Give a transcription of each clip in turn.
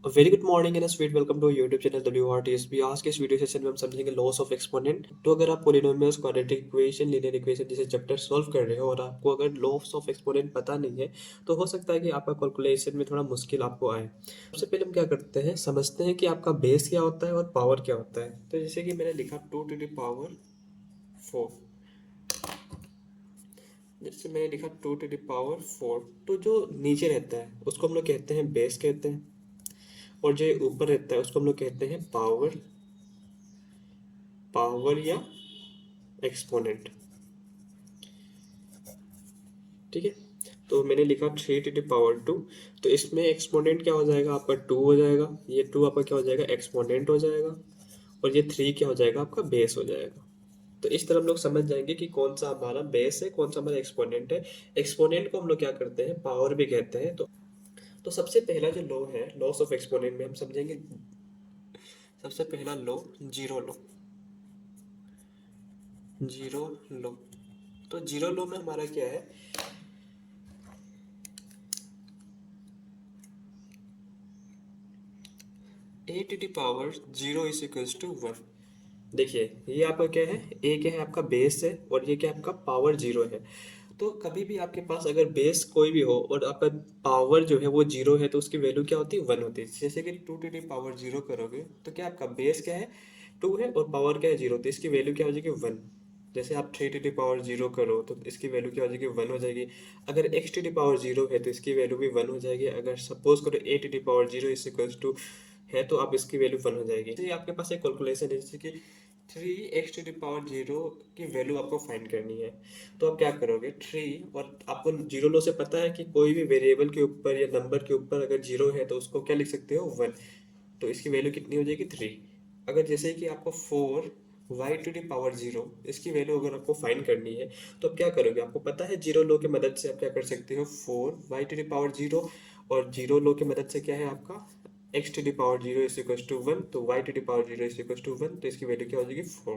Very good morning and sweet welcome to YouTube channel WRTSB। आज के इस video session में हम समझेंगे लॉस ऑफ एक्सपोनेंट। तो अगर आप polynomials, quadratic equation, linear equation जैसे चैप्टर सॉल्व कर रहे हो और आपको अगर लॉस ऑफ एक्सपोनेंट पता नहीं है तो हो सकता है कि आपका कैलकुलेशन में थोड़ा मुश्किल आपको आए। सबसे पहले हम क्या करते हैं, समझते हैं कि आपका बेस क्या होता है और पावर क्या होता है। तो जैसे कि मैंने लिखा 2 to the power 4, जैसे मैंने लिखा 2 to the power 4, तो जो नीचे रहता है उसको हम लोग कहते हैं बेस कहते हैं, और जो ऊपर रहता है उसको हम लोग कहते हैं पावर पावर या एक्सपोनेंट। ठीक है, तो मैंने लिखा 3 to the power 2, तो इसमें एक्सपोनेंट क्या हो जाएगा आपका 2 हो जाएगा, ये 2 आपका क्या हो जाएगा एक्सपोनेंट हो जाएगा, और ये 3 क्या हो जाएगा आपका बेस हो जाएगा। तो इस तरह हम लोग समझ जाएंगे कि कौन सा हमारा बेस है, कौन सा हमारा एक्सपोनेंट है। एक्सपोनेंट को हम लोग क्या करते हैं, पावर भी कहते हैं। तो सबसे पहला जो लॉ है लॉस ऑफ एक्सपोनेंट में हम समझेंगे, सबसे पहला law zero law. Zero law, तो जीरो लॉ में हमारा क्या है, a⁻0 इज इक्वल्स टू 1। देखिए ये आपका क्या है, ए क्या है आपका बेस है, और ये क्या है आपका पावर जीरो है। तो कभी भी आपके पास अगर बेस कोई भी हो और आपका पावर जो है वो जीरो है तो उसकी वैल्यू क्या होती है, 1 होती है। जैसे कि 2 to the power 0 करोगे तो क्या आपका बेस क्या है, 2 है, और पावर क्या है जीरो, तो इसकी वैल्यू क्या हो जाएगी 1। जैसे आप 3 to the power 0 करो तो इसकी वैल्यू क्या हो जाएगी 1 हो जाएगी। अगर x to the power 0 है तो इसकी वैल्यू भी 1 हो जाएगी। अगर सपोज करो a⁻0 इज इक्वल्स टू है तो आप इसकी वैल्यू 1 हो जाएगी। तो ये आपके पास एक कैलकुलेशन है, जैसे कि 3 x to the power 0 की वैल्यू आपको फाइंड करनी है। तो आप क्या करोगे, 3, और आपको जीरो लो से पता है कि कोई भी वेरिएबल के ऊपर या नंबर के ऊपर अगर जीरो है तो उसको क्या लिख सकते हो 1, तो इसकी वैल्यू कितनी हो जाएगी 3। अगर जैसे कि आपको 4 y to the power 0, इसकी वैल्यू अगर आपको फाइंड करनी है तो आप क्या करोगे, आपको पता है जीरो लो की मदद से आप क्या कर सकते हो, 4 y to the power 0, और जीरो लो की मदद से क्या है आपका x to the power 0 is equal to 1, तो y to the power 0 is equal to 1, तो इसकी वैल्यू क्या हो जाएगी 4।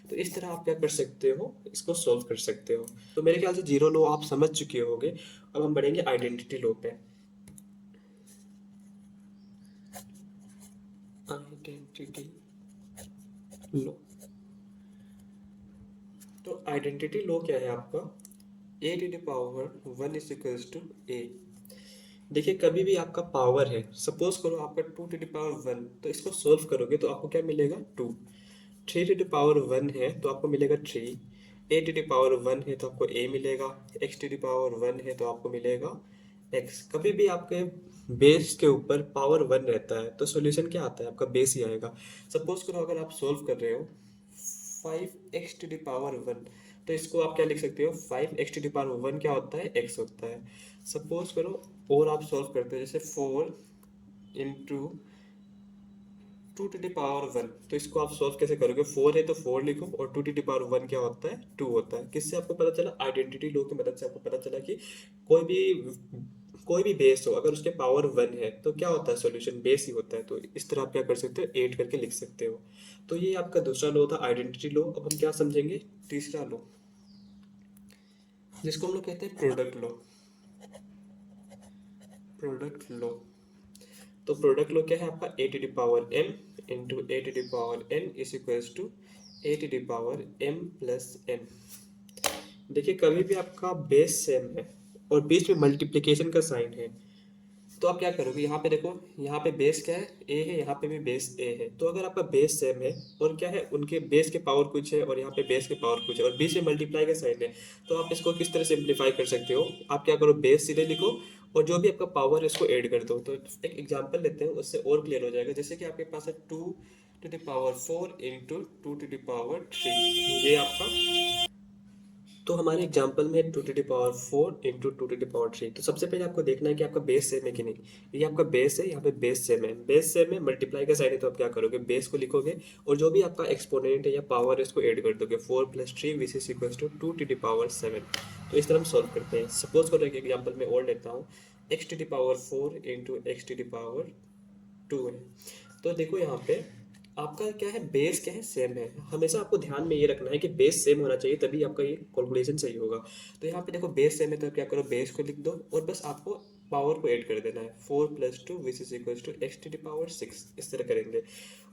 तो इस तरह आप क्या कर सकते हो, इसको सोल्व कर सकते हो। तो मेरे ख्याल से जीरो लो आप समझ चुके होंगे। अब हम बढ़ेंगे आइडेंटिटी लो पे। आइडेंटिटी लो, तो आइडेंटिटी लो क्या है आपका, a⁻1 is equals to a। देखिए कभी भी आपका पावर है, सपोज करो आपका 2 to the power 1, तो इसको सोल्व करोगे तो आपको क्या मिलेगा 2। 3 to the power 1 है तो आपको मिलेगा 3। a⁻1 है तो आपको a मिलेगा। x to the power 1 है तो आपको मिलेगा x। कभी भी आपके बेस के ऊपर पावर 1 रहता है तो सॉल्यूशन क्या आता है, आपका बेस ही आएगा। सपोज करो अगर आप सोल्व कर रहे हो 5 x to the power 1, तो इसको आप क्या लिख सकते हो, 5 x to the power 1 क्या होता है, x होता है। सपोज करो और आप सॉल्व करते हो जैसे 4 into 2 to the power 1, तो इसको आप सॉल्व कैसे करोगे, 4 है तो 4 लिखो, और 2 to the power 1 क्या होता है, 2 होता है। किससे आपको पता चला, आइडेंटिटी लो की मदद से आपको पता चला कि कोई भी कोई भी बेस हो अगर उसके पावर 1 है तो क्या होता है, सॉल्यूशन बेस ही होता है। तो इस तरह आप क्या कर सकते हो, 8 करके लिख सकते हो। तो ये आपका दूसरा लो था, आइडेंटिटी लो। अब हम क्या समझेंगे, तीसरा लो, जिसको हम लोग कहते हैं प्रोडक्ट लो। प्रोडक्ट लो, तो प्रोडक्ट लो क्या है आपका, a⁻m into a⁻n is equals to a⁻m plus n। देखिए कभी भी आपका बेस सेम है और बीच में मल्टीप्लिकेशन का साइन है, तो आप क्या करोगे, यहाँ पे देखो, यहाँ पे बेस क्या है, ए है, यहाँ पे भी बेस ए है। तो अगर आपका बेस सेम है और क्या है, उनके बेस के पावर कुछ है और यहाँ पे बेस के पावर कुछ है और बीच में मल्टीप्लाई का साइन है, तो आप इसको किस तरह सिंप्लीफाई कर सकते हो, आप क्या करो, बेस सीधे लिखो और जो भी आपका पावर है उसको ऐड कर दो। तो एक एग्जाम्पल लेते हैं, उससे और क्लियर हो जाएगा। जैसे कि आपके पास है 2 to the power 4 into 2 to the power 3, ये आपका, तो हमारे एग्जाम्पल में 2 to the power 4 into 2 to the power 3। तो सबसे पहले आपको देखना है कि आपका बेस सेम है कि नहीं। ये आपका बेस है, यहाँ पे बेस सेम है, बेस सेम है, मल्टीप्लाई का साइन है, तो आप क्या करोगे, बेस को लिखोगे और जो भी आपका एक्सपोनेंट है या पावर है उसको ऐड कर दोगे, 4 + 3 which is equal to 2 to the power 7। तो इस तरह हम सॉल्व करते हैं। सपोज करो एक एग्जाम्पल में और लेता हूँ, x to the power 4 into x to the power 2 है। तो देखो यहाँ पे आपका क्या है, बेस क्या है, सेम है। हमेशा आपको ध्यान में ये रखना है कि बेस सेम होना चाहिए, तभी आपका ये कैलकुलेशन सही होगा। तो यहाँ पे देखो बेस सेम है तो क्या करो, बेस को लिख दो और बस आपको पावर को ऐड कर देना है। 4 + 2 which is equal to x to the power 6, इस तरह करेंगे।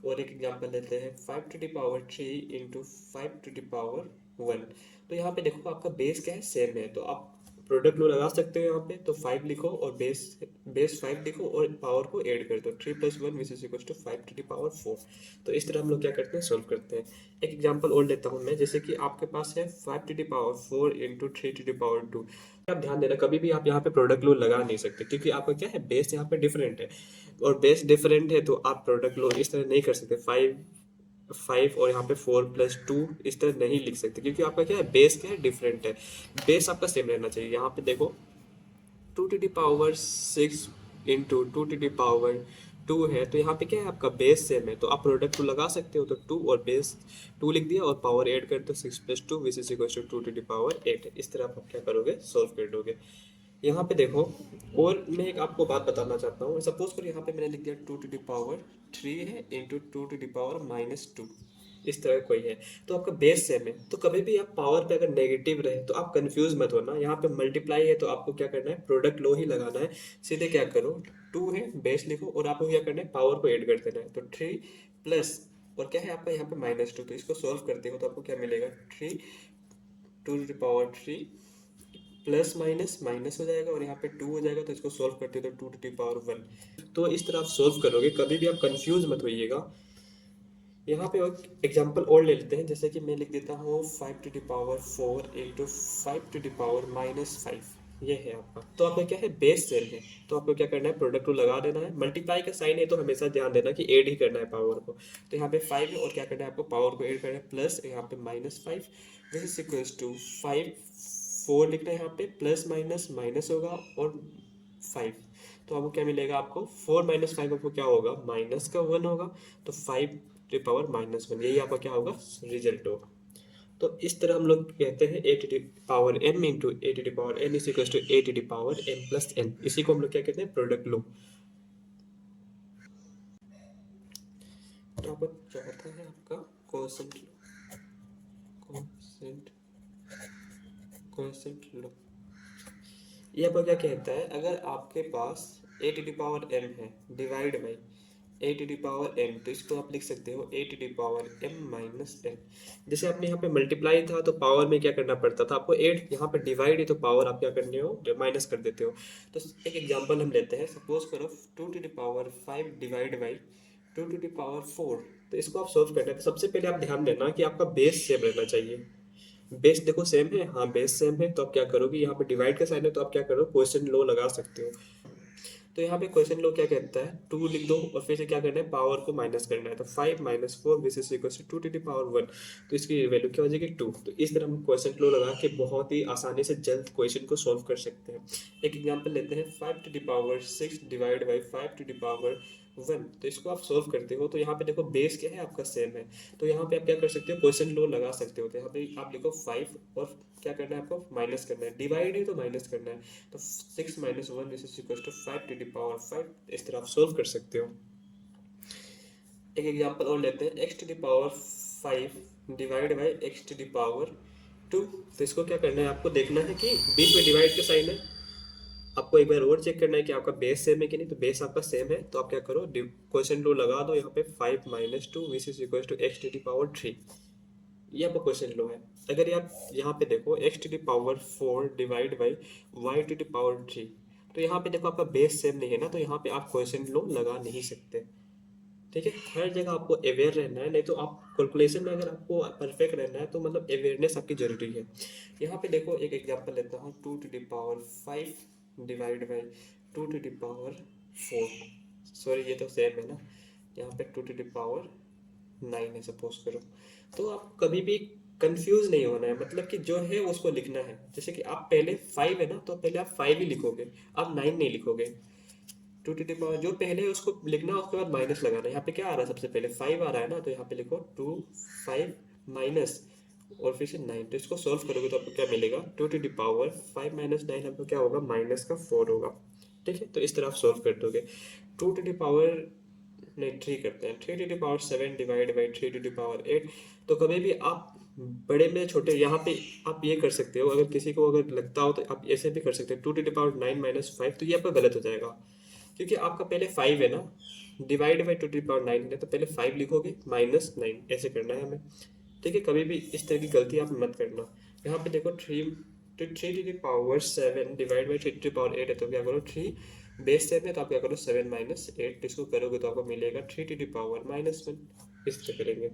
और एक एग्जांपल लेते हैं 5 to the power 3 into 5 to the power 1। तो यहाँ पे देखो आपका बेस क्या है, सेम है, तो आप प्रोडक्ट लो लगा सकते हो यहाँ पे। तो 5 लिखो और बेस 5 लिखो और पावर को ऐड कर दो। 3 + 1 which is equal to 5 to the power 4। तो इस तरह हम लोग क्या करते हैं, सोल्व करते हैं। एक एग्जांपल और लेता हूँ मैं, जैसे कि आपके पास है 5 to the power 4 into 3 to the power 2। आप ध्यान देना, कभी भी आप यहाँ पे प्रोडक्ट लो लगा नहीं सकते, क्योंकि आपका क्या है, बेस यहाँ पे डिफरेंट है। और बेस डिफरेंट है तो आप प्रोडक्ट लो इस तरह नहीं कर सकते। 5 और यहाँ पे 4 + 2 इस तरह नहीं लिख सकते, क्योंकि आपका क्या है, बेस क्या है, डिफरेंट है। बेस आपका सेम रहना चाहिए। यहाँ पे देखो 2 to the power 6 into 2 to the power 2 है, तो यहाँ पे क्या है, आपका बेस सेम है, तो आप प्रोडक्ट टू लगा सकते हो। तो 2 और बेस 2 लिख दिया और पावर ऐड कर दो, 6 + 2 which is equal to 2 to the power 8। इस तरह आप क्या करोगे, सोल्व कर दोगे। यहाँ पे देखो, और मैं एक आपको बात बताना चाहता हूँ। सपोज करो यहाँ पे मैंने लिख दिया 2 टू द पावर 3 है इंटू 2 टू द पावर -2, इस तरह कोई है, तो आपका बेस सेम है। तो कभी भी आप पावर पे अगर नेगेटिव रहे तो आप कंफ्यूज मत होना। यहाँ पे मल्टीप्लाई है तो आपको क्या करना है, प्रोडक्ट लो ही लगाना है। सीधे क्या करो, 2 है, बेस लिखो और आपको क्या करना है, पावर को ऐड कर देना है। तो 3 प्लस, और क्या है आपका यहाँ पे -2, तो इसको सोल्व करते हो तो आपको क्या मिलेगा, 3 2 to the power 3 plus minus minus हो जाएगा और यहाँ पे 2 हो जाएगा, तो इसको सोल्व करते हो तो 2 टू द पावर 1। तो इस तरह आप सोल्व करोगे, कभी भी आप कंफ्यूज मत होइएगा। यहाँ पे एक एग्जांपल और ले लेते हैं, जैसे कि मैं लिख देता हूँ 5 to the power 4 into 5 to the power -5। ये है आपका, तो आपका क्या है, बेस सेम है, तो आपको क्या करना है, प्रोडक्ट को लगा देना है। मल्टीप्लाई का साइन है तो हमेशा ध्यान देना कि ऐड ही करना है पावर को। तो यहाँ पे 5 है और क्या करना है, आपको पावर को ऐड करना है, प्लस यहाँ पे -5 दिस इज इक्वल्स टू 5 4 लिखना है यहाँ पे, प्लस माइनस माइनस होगा और 5। तो आपको क्या मिलेगा, आपको 4 - 5 आपको क्या होगा, -1 होगा। तो 5 टू पावर -1, यही आपका क्या होगा, रिजल्ट होगा। तो इस तरह हम लोग कहते हैं a to the power m into a to the power n is equal to a to the power m plus n। इसी को हम लोग क्या कहते हैं, प्रोडक्ट लो। तो आपका चौथा है आपका कोसेंट लो, कोसेंट लो। ये आपको क्या कहता है, अगर आपके पास a to the power m है divide by a to the power n, तो इसको आप लिख सकते हो a to the power m minus n। जैसे आपने यहाँ पे मल्टीप्लाई था तो पावर में क्या करना पड़ता था आपको, 8, यहाँ पे डिवाइड है तो पावर आप क्या करने हो, माइनस कर देते हो। तो एक एग्जांपल हम लेते हैं, सपोज करो 2 to the power 5 divide by 2 to the power 4। तो इसको आप सोल्व करना है। तो सबसे पहले आप ध्यान देना कि आपका बेस सेम रहना चाहिए। बेस देखो सेम है, हाँ बेस सेम है, तो आप क्या करोगे, यहाँ पे डिवाइड का साइन है तो आप क्या करो, क्वेश्चन लो लगा सकते हो। तो यहाँ पे क्वेश्चन लो क्या कहता है, 2 लिख दो और फिर से क्या करना है, पावर को माइनस करना है। तो 5 - 4 which is equal to 2 to the power 1। तो इसकी वैल्यू क्या हो जाएगी, 2। तो इस तरह हम क्वेश्चन लो लगा के बहुत ही आसानी से जल्द क्वेश्चन को सॉल्व कर सकते हैं। एक एग्जांपल लेते हैं 5 to the power 6 divide by 5 to the power 1। तो इसको आप सोल्व करते हो तो यहाँ पे देखो बेस क्या है, आपका सेम है। तो यहाँ पे आप क्या कर सकते हो, क्वेश्चन लो लगा सकते हो। तो यहाँ पे आप लिखो 5 और क्या करना है, आपको माइनस करना है, डिवाइड है तो माइनस करना है। तो 6 - 1 is equal to 5 to the power 5। इस तरह आप सोल्व कर सकते हो। एक एग्जांपल और लेते हैं, x to the power 5 divide by x to the power 2। तो इसको क्या करना है, आपको देखना है कि बीच में डिवाइड का साइन है। आपको एक बार और चेक करना है कि आपका बेस सेम है कि नहीं। तो बेस आपका सेम है तो आप क्या करो, क्वेश्चन लो लगा दो यहाँ पे, 5 - 2 which is equal to x to the power 3। ये आपका क्वेश्चन लो है। अगर आप यहाँ पे देखो x to the power 4 divide by y to the power 3, तो यहाँ पे देखो आपका बेस सेम नहीं है ना, तो यहाँ पे आप क्वेश्चन लो लगा नहीं सकते। ठीक है, हर जगह आपको अवेयर रहना है, नहीं तो आप कैलकुलेशन में अगर आपको परफेक्ट रहना है तो मतलब अवेयरनेस आपकी जरूरी है। यहाँ पे देखो एक एग्जांपल लेता हूँ, 2 to the power 5 divide by 2 to the power 4। Sorry ये तो सेम है ना, यहाँ पे 2 टू द पावर 9 है सपोज करो। तो आप कभी भी कंफ्यूज नहीं होना है, मतलब कि जो है उसको लिखना है। जैसे कि आप पहले 5 है ना, तो पहले आप 5 ही लिखोगे, आप 9 नहीं लिखोगे। 2 टू द पावर जो पहले है उसको लिखना, उसके बाद माइनस लगाना। यहाँ पे क्या आ रहा है, सबसे पहले 5 आ रहा है ना, तो यहाँ पे लिखो 2 5 माइनस और फिर से 9। तो इसको सोल्व करोगे तो आपको क्या मिलेगा, 2 टू द पावर 5 - 9 आपको क्या होगा, माइनस का 4 होगा। ठीक है, तो इस तरह आप सोल्व कर दोगे। 2 टू द पावर नहीं 3 करते हैं, 3 to the power 7 divide by 3 to the power 8। तो कभी भी आप बड़े में छोटे, यहाँ पे आप ये कर सकते हो, अगर किसी को अगर लगता हो तो आप ऐसे भी कर सकते हो, 2 to the power 9 - 5, तो ये आपका गलत हो जाएगा, क्योंकि आपका पहले 5 है ना, divide by 2 to the power 9 है, तो पहले 5 लिखोगे -9, ऐसे करना है हमें। ठीक है, कभी भी इस तरह की गलती आप मत करना। यहाँ पे देखो 3 to the power 7 divide by 3 to the power 8 है, तो क्या करो 3 बेस 7 है, तो आप क्या करो 7 - 8, इसको करोगे तो आपको मिलेगा 3 to the power -1, इस तरह करेंगे।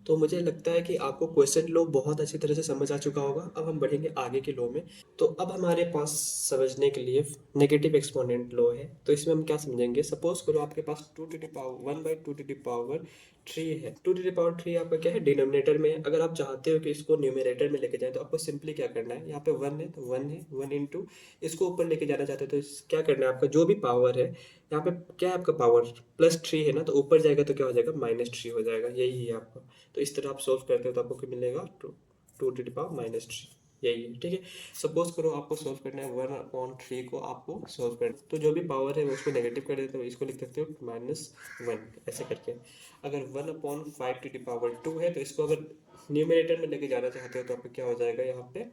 तो मुझे लगता है कि आपको क्वेश्चन लो बहुत अच्छी तरह से समझ आ चुका होगा। अब हम बढ़ेंगे आगे के लो में। तो अब हमारे पास समझने के लिए नेगेटिव एक्सपोनेंट लो है। तो इसमें हम क्या समझेंगे, सपोज करो आपके पास 2 to the power 1/2 to the power 3 है। 2 to the power 3 आपका क्या है, डिनोमिनेटर में है। अगर आप चाहते हो कि इसको न्यूमरेटर में लेके जाए, तो आपको सिंपली क्या करना है, यहाँ पे 1 है तो 1 है, 1 इंटू, इसको ऊपर लेके जाना चाहते हो तो क्या करना है, आपका जो भी पावर है, यहाँ पे क्या है आपका पावर +3 है ना, तो ऊपर जाएगा तो क्या हो जाएगा, -3 हो जाएगा। यही है आपका। तो इस तरह आप सोल्व करते हो तो आपको क्या मिलेगा, 2 to the power -3, यही है। ठीक है, सपोज करो आपको सोल्व करना है 1/3 को, आपको सोल्व करना है, तो जो भी पावर है वो उसको नेगेटिव कर देते हो, इसको लिख सकते हो -1, ऐसे करके। अगर 1/5 to the power 2 है, तो इसको अगर न्यूमरेटर में लेके जाना चाहते हो तो आपको क्या हो जाएगा, यहाँ पे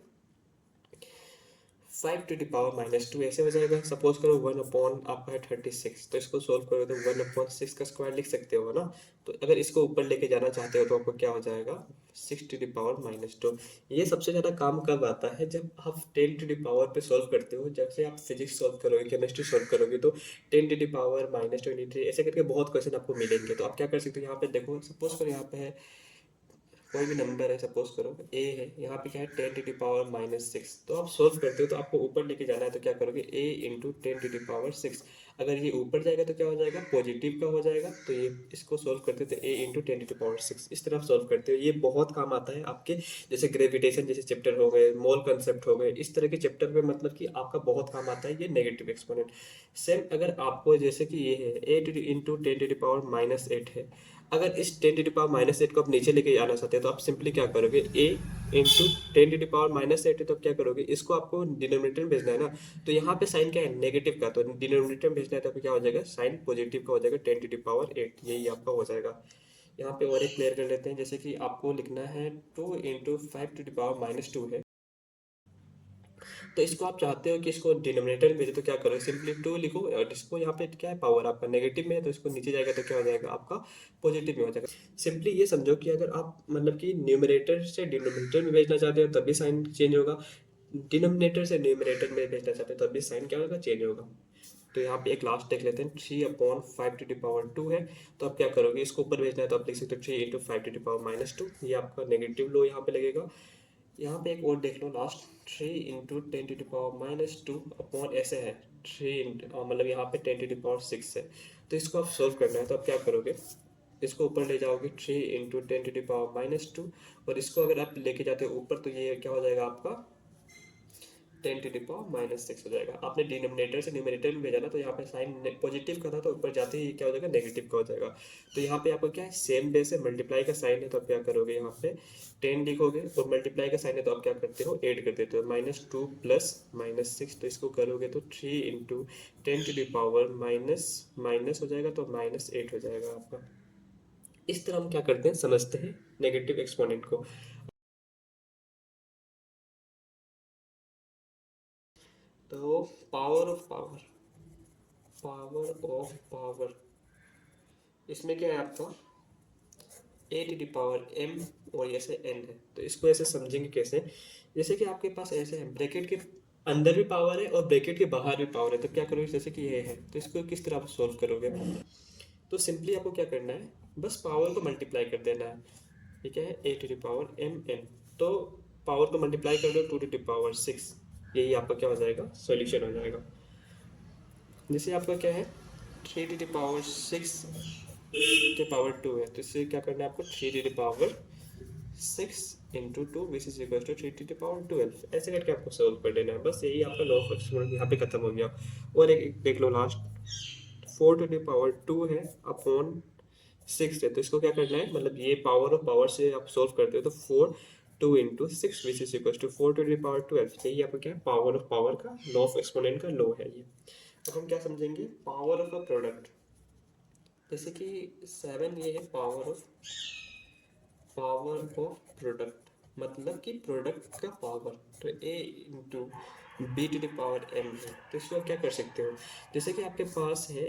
5 to the power -2, ऐसे हो जाएगा। सपोज करो 1 अपॉन आपका है 36, तो इसको सोल्व करोगे तो 1/6 का स्क्वायर लिख सकते हो ना। तो अगर इसको ऊपर लेके जाना चाहते हो तो आपको क्या हो जाएगा, 6 to the power -2। ये सबसे ज़्यादा काम कब आता है, जब आप 10 to the power पे सोल्व करते हो। जैसे आप फिजिक्स सोल्व करोगे, केमिस्ट्री सोल्व करोगे, तो 10 to the power -23 ऐसे करके बहुत क्वेश्चन आपको मिलेंगे। तो आप क्या कर सकते हो, यहाँ पे देखो, सपोज करो यहाँ पे है कोई भी नंबर है, सपोज करो ए है, यहाँ पे क्या है 10 to the power -6, तो आप सोल्व करते हो तो आपको ऊपर लेके जाना है, तो क्या करोगे a into 10 to the power 6। अगर ये ऊपर जाएगा तो क्या हो जाएगा, पॉजिटिव का हो जाएगा। तो ये इसको सोल्व करते हो तो a into 10 to the power 6, इस तरह आप सोल्व करते हो। ये बहुत काम आता है आपके, जैसे ग्रेविटेशन जैसे चैप्टर हो गए, मोल कंसेप्ट हो गए, इस तरह के चैप्टर में मतलब कि आपका बहुत काम आता है ये नेगेटिव एक्सपोनेंट। सेम अगर आपको जैसे कि ये है a into 10 to the power -8 है, अगर इस 10 to the power -8 को आप नीचे लेके जाना चाहते हैं, तो आप सिंपली क्या करोगे, a into 10 to the power -8 है, तो आप क्या करोगे, इसको आपको डिनोमिनेटर में भेजना है ना। तो यहाँ पे साइन क्या है, नेगेटिव का, तो डिनोमिनेटर में भेजना है, तो आपको क्या हो जाएगा, साइन पॉजिटिव का हो जाएगा, 10 to the power 8, यही आपका हो जाएगा। यहाँ पे और एक क्लियर कर लेते हैं, जैसे कि आपको लिखना है 2 इंटू 5 to the power -2 है, तो इसको आप चाहते हो कि इसको डिनोमिनेटर में भेजो, तो क्या करो, सिंपली 2 लिखो, और इसको यहाँ पे क्या है, पावर आपका नेगेटिव में है, तो इसको नीचे जाएगा तो क्या हो जाएगा, आपका पॉजिटिव में हो जाएगा। सिंपली ये समझो कि अगर आप मतलब कि न्यूमरेटर से डिनोमिनेटर में भेजना चाहते हो तब भी साइन चेंज होगा, डिनोमिनेटर से न्यूमरेटर में भेजना चाहते हो तब भी साइन क्या होगा, चेंज होगा। तो यहाँ पे एक लास्ट देख लेते हैं, 3/5 to the power 2 है, तो आप क्या करोगे, इसको ऊपर भेजना है तो आप लिख सकते हो 3 इंटू 5 to the power -2, ये आपका नेगेटिव लो यहाँ पे लगेगा। यहाँ पे एक और देख लो last, 3 into 10 to the power -2 upon ऐसे है 3 मतलब यहाँ पे 10 to the power 6 है, तो इसको आप सोल्व करना है, तो आप क्या करोगे, इसको ऊपर ले जाओगे 3 इंटू 10 to the power -2, और इसको अगर आप लेके जाते हो ऊपर, तो ये क्या हो जाएगा आपका 10 to the power -6 हो जाएगा। आपने डिनोमिनेटर से न्यूमरेटर में भेजा ना, तो यहाँ पे साइन पॉजिटिव का था, तो ऊपर जाते ही क्या हो जाएगा, नेगेटिव का हो जाएगा। तो यहाँ पे आपको क्या है, सेम बेस है, मल्टीप्लाई का साइन है, तो आप क्या करोगे, यहाँ पे 10 लिखोगे, और मल्टीप्लाई का साइन है तो आप क्या करते हो, ऐड कर देते हो, -2 प्लस -6, तो इसको करोगे तो 3 into 10 to the power minus minus हो जाएगा, तो -8 हो जाएगा आपका। इस तरह हम क्या करते हैं, समझते हैं नेगेटिव एक्सपोनेंट को। तो power of power, power of power, इसमें क्या है आपका a to the power m, और ऐसे n है, तो इसको ऐसे समझेंगे कैसे, जैसे कि आपके पास ऐसे है, ब्रैकेट के अंदर भी पावर है और ब्रैकेट के बाहर भी पावर है, तो क्या करोगे, जैसे कि ये है, तो इसको किस तरह आप सोल्व करोगे, तो सिंपली आपको क्या करना है, बस पावर को मल्टीप्लाई कर देना है। ठीक है, a to the power m n, तो पावर को मल्टीप्लाई कर दो 2 to the power 6, यही आपका क्या हो जाएगा, सॉल्यूशन हो जाएगा। जैसे आपका क्या है 3 to the power 6 के पावर 2 है, तो इससे क्या करना है आपको, 3 to the power 6 into 2 which is equal to 3 to the power 12, ऐसे करके आपको सोल्व कर लेना है। बस यही आपका लॉ ऑफ एक्सपोनेंट यहाँ पे खत्म हो गया। और एक देख लो लास्ट, 4 to the power 2 है अपॉन 6 है, तो इसको क्या करना है, मतलब ये पावर ऑफ पावर से आप सोल्व करते हो, तो 2 into 6 which is equal to 4 to the power 12, यही आपका क्या है, पावर ऑफ पावर का लॉ ऑफ एक्सपोनेंट का लॉ है ये। अब हम क्या समझेंगे, पावर ऑफ अ प्रोडक्ट, जैसे कि 7 ये है power of power of product, मतलब कि प्रोडक्ट का पावर, तो a into b to the power m है। तो इसको आप क्या कर सकते हो, जैसे कि आपके पास है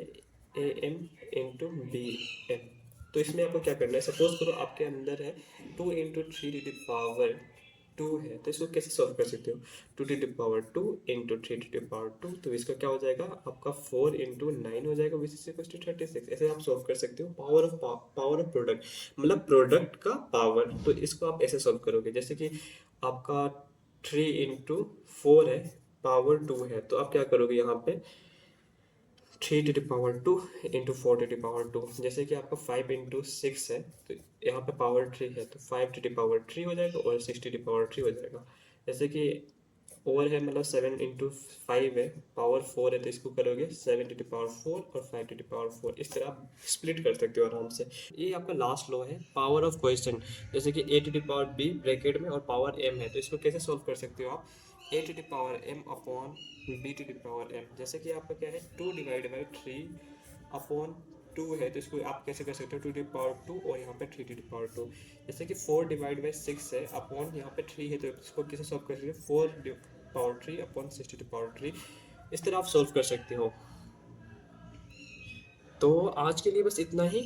a m into b m, तो इसमें आपको क्या करना है, सपोज करो आपके अंदर है 2 इंटू 3 टू द पावर 2 है, तो इसको कैसे सॉल्व कर सकते हो, 2 to the power 2 into 3 to the power 2, तो इसका क्या हो जाएगा आपका 4 इंटू 9 हो जाएगा, विच इज इक्वल टू 36। ऐसे आप सॉल्व कर सकते हो पावर ऑफ प्रोडक्ट, मतलब प्रोडक्ट का पावर, तो इसको आप ऐसे सॉल्व करोगे, जैसे कि आपका 3 इंटू 4 है, पावर 2 है, तो आप क्या करोगे यहाँ पे 3 to the power 2 into 4 to the power 2, जैसे कि आपका 5 इंटू 6 है, तो यहाँ पे पावर 3 है, तो 5 टू द पावर 3 हो जाएगा और 6 टू द पावर 3 हो जाएगा। जैसे कि ओवर है, मतलब 7 इंटू 5 है, पावर 4 है, तो इसको करोगे 7 टू द पावर 4 और 5 टू द पावर 4, इस तरह आप स्प्लिट कर सकते हो आराम से। ये आपका लास्ट लॉ है पावर ऑफ क्वेश्चन, जैसे कि a to the power b bracket में और पावर m है, तो इसको कैसे सॉल्व कर सकते हो आप, a to the power m upon b to the power m, जैसे कि आपका क्या है 2 डिवाइड बाई 3 अपॉन 2 है, तो इसको आप कैसे कर सकते हो 2 टू द पावर 2 और यहाँ पे 3 टू द पावर 2, जैसे कि 4 डिवाइड बाई 6 है अपॉन यहाँ पे 3 है, तो इसको कैसे सॉल्व कर सकते हो 4 power 3 upon 6 to the power 3, इस तरह आप सॉल्व कर सकते हो। तो आज के लिए बस इतना ही।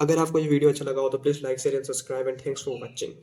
अगर आपको ये वीडियो अच्छा लगा हो तो please like share and subscribe and thanks for watching.